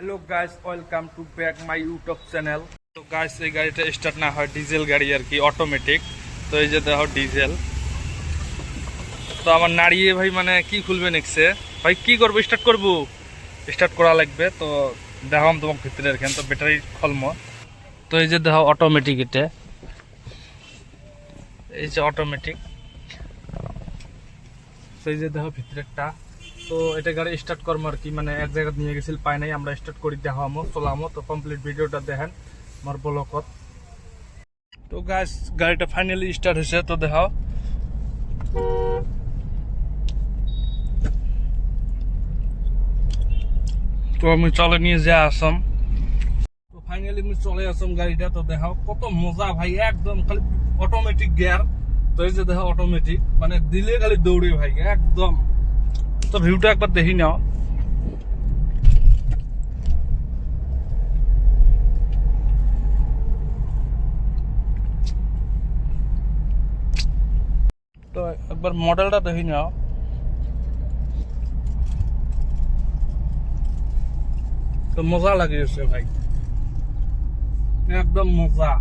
Hello guys, welcome to back my YouTube channel. তো guys, এই গাড়িটা স্টার্ট না হয়, ডিজেল গাড়ি আর কি, অটোমেটিক। তো এই যে দেখো ডিজেল। তো আমার নাড়িয়ে ভাই মানে কি খুলবে নেক্সে ভাই, কি করবো, স্টার্ট করবো, স্টার্ট করা লাগবে। তো দেখাম তোমাকে ভিতরে এখানে তো ব্যাটারি খলমো। তো এই যে দেখো অটোমেটিক, এটা এই যে অটোমেটিক। তো এই যে দেখো ভিতরে একটা। তো এটা গাড়ি স্টার্ট করবো আর কি, মানে এক জায়গায় নিয়ে গেছিল, পাই নাই, আমরা স্টার্ট করি দেখামো চলামো। তো কমপ্লিট ভিডিওটা দেখেন আমার ব্লগত। তো গাইস, গাড়িটা ফাইনালি স্টার্ট হয়েছে, তো দেখাও। তো আমি চলে নিয়ে যা আসাম। তো ফাইনালি আমি চলে আসাম গাড়িটা। তো দেখাও কত মজা ভাই, একদম খালি অটোমেটিক গিয়ার। তো এই যে দেখো অটোমেটিক, মানে দিলে খালি দৌড়ে ভাই একদম। তো ভিউটা একবার দেখি নাও। তো একবার মডেলটা দেখি নাও। তো মজা লাগিয়েছে ভাই, একদম মজা।